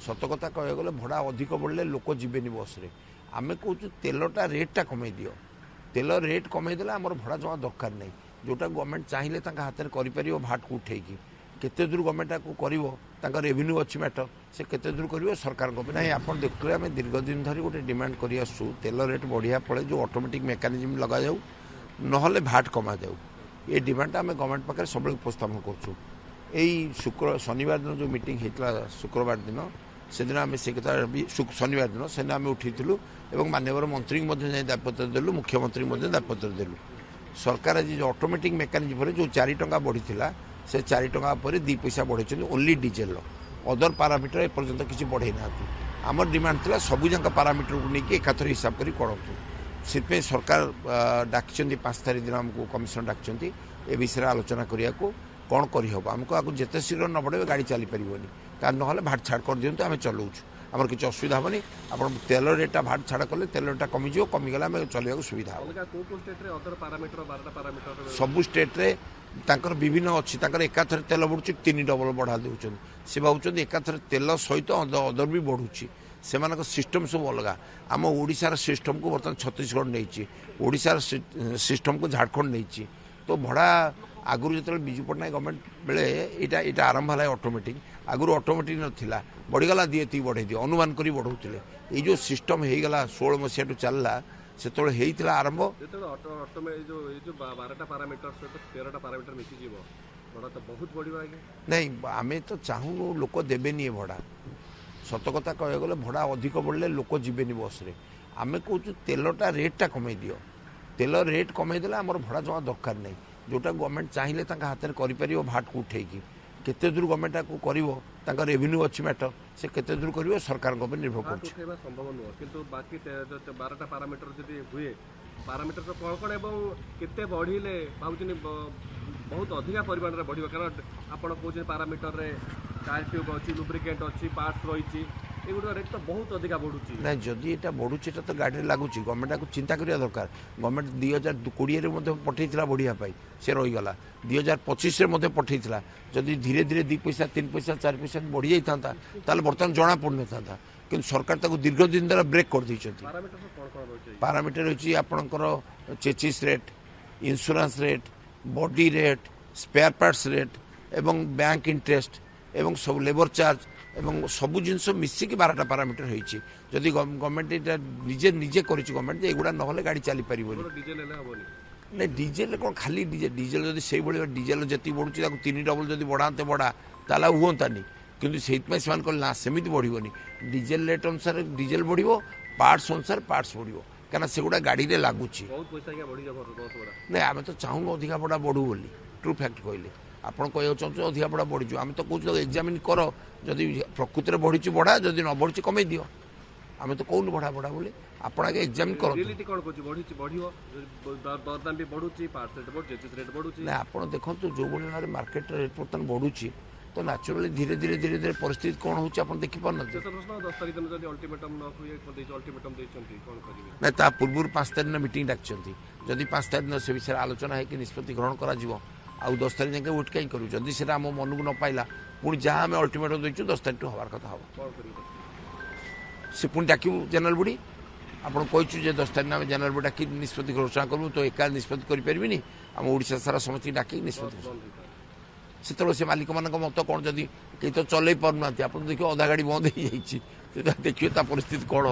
सत कथा कह गले भड़ा अधिक बढ़ले लोक जीवेनि बस रे आमे कहूँ तेलटा रेटा कमे दियो तेल रेट कमेदेले आमर भड़ा जमा दरकार नहीं जोटा गवर्नमेंट चाहिए हाथ में कर भाट को उठेकी केते दूर गवर्नमेंट को रेवेन्यू अच्छी मैटर से केते दूर कर सरकार को ना आप देखुए आम दीर्घ दिन धरी गोटे डिमांड कर आसू तेल रेट बढ़िया पड़े जो ऑटोमेटिक मेकानिज्म लगा जाऊ नहले भाट कमा जाऊ ये डिमांड आम गवर्नमेंट पाखे सब उपस्थापन करूँ शुक्र शनिवार दिन जो मीटिंग होता शुक्रवार दिन से दिन आम से कथा शनिवार दिन से आम उठीलु और माननीय मंत्री दायित्व देलु मुख्यमंत्री दायित्व देलु सरकार आज जो ऑटोमेटिक मेकानिज्म जो 4 टंका बढ़ी से 4 टंका पर 2 पैसा बढ़े ओनली डीजेल अदर पारामीटर एपर्यंत किसी बढ़े ना आम डिमांड था सबूक पारामीटर को लेकिन एकाथर हिसाब कर करूँ से सरकार डाक 5 तारीख दिन आमको कमिशन डाक ए विषय आलोचना करने को कौन करहब आमको आपको जिते शीघ्र न बढ़े गाड़ी चली पारनी कारण ना भाट छाड़ कर दिखाँ आम चलाऊँ आमर किसी असुविधा हेनी आप तेल रेटा भाट छाड़ कले तेल रेटा कमिज कमिगला आम चलने सुविधा सबू स्टेट्रे विभिन्न अच्छी एकाथर तेल बढ़ुची 3 डबल बढ़ा दूसरी से भावुं एकाथर तेल सहित अदर भी बढ़ुची से सिस्टम सब अलग आम ओडिशार सिस्टम को बर्तमान छत्तीसगढ़ नहीं ओडिशार सिस्टम को झारखंड नहीं तो भड़ा आगुरी जो विजु पट्टनायक गवर्नमेंट बेले यहाँ आरंभ है ऑटोमेटिक आगुरी ऑटोमेटिक नाला बढ़ीगला दिए ती बढ़े दिए अनुमान कर बढ़ाऊे ये जो सिस्टम होगा 16 मसीहा टू चलला से आरंभ नहीं आम तो चाहूँ लोक देवेनि भड़ा सत कथा कह गले भड़ा अधिक बढ़ले लोक जीवेनि बस रे आमे कहूँ तेलटा रेटा कमे दियो तेल रेट कमेदेले आमर भड़ा जमा दरकार नहीं जोटा गवर्नमेंट चाहिए हाथ में कर भाट को उठेकी केते दूर गवर्नमेंट को रेवेन्यू अच्छी मैटर से केते दूर कर सरकार को निर्भर कर संभव नुह किंतु बाकी 12टा पारामीटर जदि हुए पारामीटर तो कौन कौन एवं केते बढ़िले भावुनी बहुत अधिका परिमाण में बढ़िया कारण आप कौन पारामीटर रे टायर ट्यूब अच्छी लुब्रिकेंट अच्छी पार्ट्स रही एगुड़ा रेट तो बहुत अधिका बढ़ुची ना जदि ये बढ़ुची तो गाड़ी लगुच गवर्नमेंट को चिंता करिया दरकार गवर्नमेंट 2020 पठेला बढ़िया से रहीगला 2025 पठेला जदि धीरे धीरे 2 पैसा 3 पैसा 4 पैसा बढ़ी जाता बर्तमान जना पड़ ना था कि सरकार दीर्घ दिन द्वारा ब्रेक कर पारामीटर होची आपणकर chassis rate insurance rate body rate spare parts rate एवं बैंक इंटरेस्ट एवं सब लेबर चार्ज एवं सबू जिनस मिसिकी 12टा पारामीटर होती जदि गवर्नमेंट निजे निजे गवर्नमेंट एगुड़ा ना गाड़ी चली पार नहीं डीजेल कौन खाली डीजेल जब से डीजेल जी बढ़ुची 3 डबल जब बढ़ाते बढ़ा ताला हुआंतानी किंतु से ना सेमती बढ़ोनी डीजेल रेट अनुसार डीजेल बढ़ो पार्ट्स अनुसार पार्ट्स बढ़ो कहीं सेगुड़ा गाड़ी में लगुच नहीं आम तो चाहूँ अधिका बड़ा बढ़ू बोली ट्रू फैक्ट कहले आप कह चाहूँ अधिका बड़ा बढ़ी आम तो कौन एग्जामिन कर जदि प्रकृति में बढ़ी बढ़ा जदि न बढ़ी कमे दियो आम तो कौन बढ़ा बढ़ा बोले आप आगे एग्जामिन कर आप देखो जो भाई मार्केट रेट बर्तमान बढ़ुची तो नेचुराली धीरे धीरे धीरे धीरे परिस्थिति कौन होची आप देखि पार ना ता पूर्व 5 तारीख मीटिंग डाकचंती जदि 5 तारीख से विषय आलोचना है कि निष्पत्ति ग्रहण करा जिवो आउ 10 तारीख जाके वेट कहीं करूँ जदि से आम मन को न पाइला पुणी जहाँ आम अल्टीमेटम देचु 10 तारीख हबार कथा हम से पुणी डाक जनरल बॉडी आपड़ कहूँ 10 तारीख आम जनरल बॉडी डाक निष्पत्ति घोषणा करूँ तो एका निष्पत्ति करें आम ओडिशा सारा समस्त डाक निष्पत्ति से मालिक मान मत कौन जदि कहीं तो चल पार ना आप देखिए अधा गाड़ी बंद हो देखिए परिस्थिति कौन